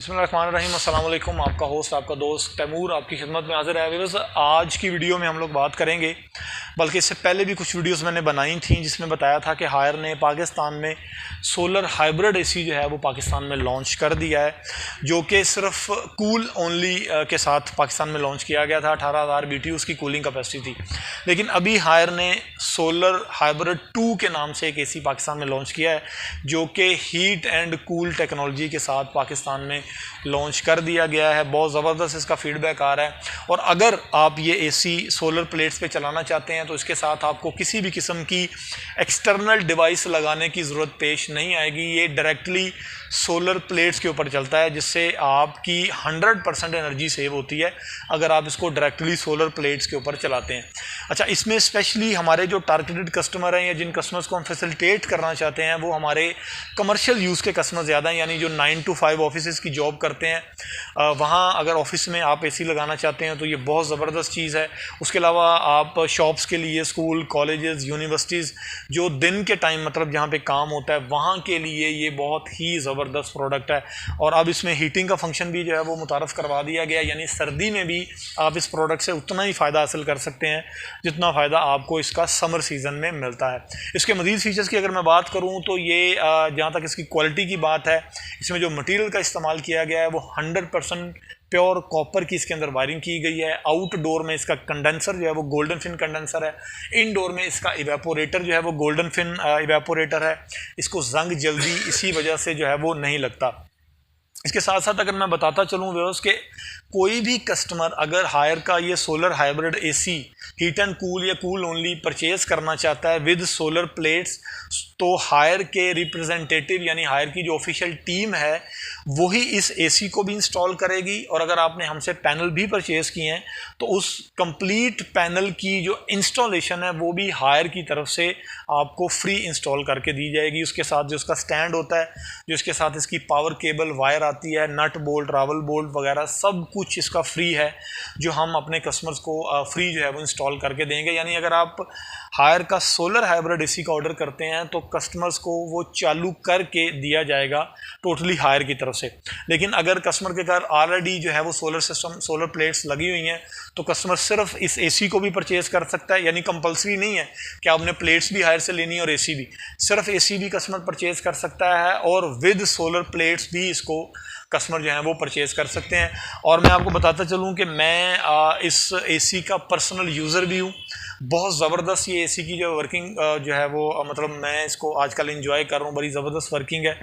बिस्मिल्लाहिर्रहमानिर्रहीम। अस्सलाम वालेकुम। आपका होस्ट आपका दोस्त तैमूर आपकी खिदमत में हाजिर है। बस आज की वीडियो में हम लोग बात करेंगे, बल्कि इससे पहले भी कुछ वीडियोस मैंने बनाई थी जिसमें बताया था कि हायर ने पाकिस्तान में सोलर हाइब्रिड एसी जो है वो पाकिस्तान में लॉन्च कर दिया है, जो कि सिर्फ कूल ओनली के साथ पाकिस्तान में लॉन्च किया गया था। 18,000 BTU उसकी कूलिंग कैपेसिटी थी। लेकिन अभी हायर ने सोलर हाइब्रिड 2 के नाम से एक एसी पाकिस्तान में लॉन्च किया है, जो कि हीट एंड कूल टेक्नोलॉजी के साथ पाकिस्तान में लॉन्च कर दिया गया है। बहुत ज़बरदस्त इसका फीडबैक आ रहा है। और अगर आप ये एसी सोलर प्लेट्स पे चलाना चाहते हैं तो इसके साथ आपको किसी भी किस्म की एक्सटर्नल डिवाइस लगाने की ज़रूरत पेश नहीं आएगी। ये डायरेक्टली सोलर प्लेट्स के ऊपर चलता है, जिससे आपकी 100% एनर्जी सेव होती है अगर आप इसको डायरेक्टली सोलर प्लेट्स के ऊपर चलाते हैं। अच्छा, इसमें स्पेशली हमारे जो टारगेटेड कस्टमर हैं या जिन कस्टमर्स को हम फैसिलिटेट करना चाहते हैं वो हमारे कमर्शियल यूज़ के कस्टमर ज़्यादा हैं, यानी जो 9 to 5 ऑफिस की जॉब करते हैं। वहाँ अगर ऑफिस में आप एसी लगाना चाहते हैं तो ये बहुत ज़बरदस्त चीज़ है। उसके अलावा आप शॉप्स के लिए, स्कूल, कॉलेजेस, यूनिवर्सिटीज़, जो दिन के टाइम मतलब जहाँ पे काम होता है वहाँ के लिए ये बहुत ही ज़बरदस्त प्रोडक्ट है। और अब इसमें हीटिंग का फंक्शन भी जो है वो मुतारफ़ करवा दिया गया, यानी सर्दी में भी आप इस प्रोडक्ट से उतना ही फ़ायदा हासिल कर सकते हैं जितना फ़ायदा आपको इसका समर सीज़न में मिलता है। इसके मज़ीद फ़ीचर्स की अगर मैं बात करूँ तो ये जहाँ तक इसकी क्वालिटी की बात है, इसमें जो मटीरियल का इस्तेमाल किया गया है वो 100% प्योर कॉपर की इसके अंदर वायरिंग की गई है। आउटडोर में इसका कंडेंसर जो है वो गोल्डन फिन कंडेंसर है। इनडोर में इसका इवेपोरेटर जो है वो गोल्डन फिन इवेपोरेटर है। इसको जंग जल्दी इसी वजह से जो है वो नहीं लगता। इसके साथ साथ अगर मैं बताता चलूँ व्यूअर्स के कोई भी कस्टमर अगर हायर का ये solar hybrid AC heat and cool या कूल ओनली परचेज़ करना चाहता है विद सोलर प्लेट्स, तो हायर के रिप्रेजेंटेटिव यानी हायर की जो ऑफिशियल टीम है वही इस एसी को भी इंस्टॉल करेगी। और अगर आपने हमसे पैनल भी परचेज़ किए हैं तो उस कंप्लीट पैनल की जो इंस्टॉलेशन है वो भी हायर की तरफ से आपको फ्री इंस्टॉल करके दी जाएगी। उसके साथ जो उसका स्टैंड होता है, जो इसके साथ इसकी पावर केबल वायर आती है, नट बोल्ट, रावल बोल्ट वगैरह सब कुछ इसका फ्री है, जो हम अपने कस्टमर्स को फ्री जो है वो इंस्टॉल करके देंगे। यानी अगर आप हायर का सोलर हाइब्रिड एसी का ऑर्डर करते हैं तो कस्टमर्स को वो चालू करके दिया जाएगा टोटली हायर की तरफ से। लेकिन अगर कस्टमर के घर ऑलरेडी जो है वो सोलर सिस्टम, सोलर प्लेट्स लगी हुई हैं तो कस्टमर सिर्फ इस एसी को भी परचेज़ कर सकता है। यानी कंपलसरी नहीं है कि आपने प्लेट्स भी हायर से लेनी है और एसी भी, सिर्फ एसी भी कस्टमर परचेज़ कर सकता है और विद सोलर प्लेट्स भी इसको कस्टमर जो है वो परचेज़ कर सकते हैं। और मैं आपको बताता चलूँ कि मैं इस एसी का पर्सनल यूज़र भी हूँ। बहुत ज़बरदस्त ये एसी की जो वर्किंग जो है वो मतलब मैं इसको आजकल एंजॉय कर रहा हूँ, बड़ी ज़बरदस्त वर्किंग है।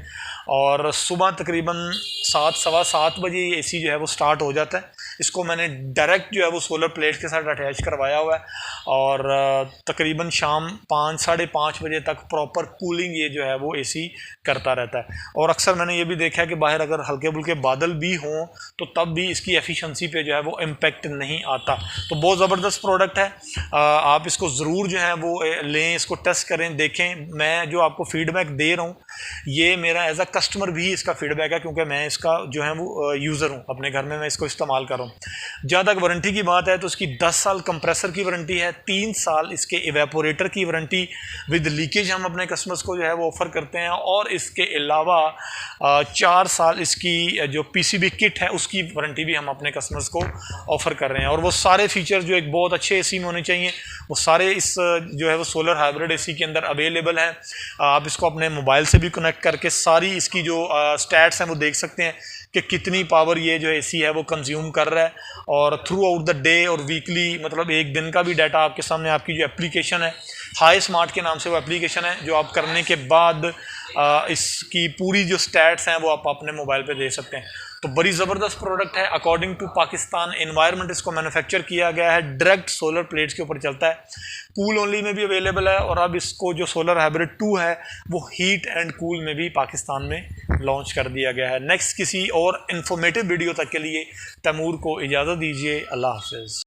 और सुबह तकरीबन 7 सवा 7 बजे ये एसी जो है वो स्टार्ट हो जाता है। इसको मैंने डायरेक्ट जो है वो सोलर प्लेट्स के साथ अटैच करवाया हुआ है और तकरीबन शाम 5 साढ़े 5 बजे तक प्रॉपर कूलिंग ये जो है वो एसी करता रहता है। और अक्सर मैंने ये भी देखा है कि बाहर अगर हल्के फुल्के बादल भी हों तो तब भी इसकी एफिशिएंसी पे जो है वो इम्पेक्ट नहीं आता। तो बहुत ज़बरदस्त प्रोडक्ट है। आप इसको ज़रूर जो है वो लें, इसको टेस्ट करें, देखें। मैं जो आपको फीडबैक दे रहा हूँ ये मेरा एज अ कस्टमर भी इसका फीडबैक है, क्योंकि मैं इसका जो है वो यूज़र हूँ, अपने घर में मैं इसको इस्तेमाल कर रहा हूँ। जहाँ तक वारंटी की बात है तो इसकी 10 साल कंप्रेसर की वारंटी है, 3 साल इसके इवेपोरेटर की वारंटी विद लीकेज हम अपने कस्टमर्स को जो है वो ऑफ़र करते हैं। और इसके अलावा 4 साल इसकी जो पीसीबी किट है उसकी वारंटी भी हम अपने कस्टमर्स को ऑफ़र कर रहे हैं। और वो सारे फीचर्स जो एक बहुत अच्छे एसी में होने चाहिए वो सारे इस जो है वो सोलर हाइब्रिड एसी के अंदर अवेलेबल है। आप इसको अपने मोबाइल से भी कनेक्ट करके सारी इसकी जो स्टैट्स हैं वो देख सकते हैं कि कितनी पावर ये जो एसी है वो कंज्यूम कर रहा है। और थ्रू आउट द डे और वीकली मतलब एक दिन का भी डाटा आपके सामने, आपकी जो एप्लीकेशन है हाई स्मार्ट के नाम से वो एप्लीकेशन है, जो आप करने के बाद इसकी पूरी जो स्टैट्स हैं वो आप अपने मोबाइल पे दे सकते हैं। तो बड़ी ज़बरदस्त प्रोडक्ट है। अकॉर्डिंग टू पाकिस्तान एनवायरनमेंट इसको मैन्युफैक्चर किया गया है, डायरेक्ट सोलर प्लेट्स के ऊपर चलता है, कूल ओनली में भी अवेलेबल है। और अब इसको जो सोलर हाइब्रिड 2 है वो हीट एंड कूल में भी पाकिस्तान में लॉन्च कर दिया गया है। नेक्स्ट किसी और इन्फॉर्मेटिव वीडियो तक के लिए तैमूर को इजाज़त दीजिए। अल्लाह हाफ़िज़।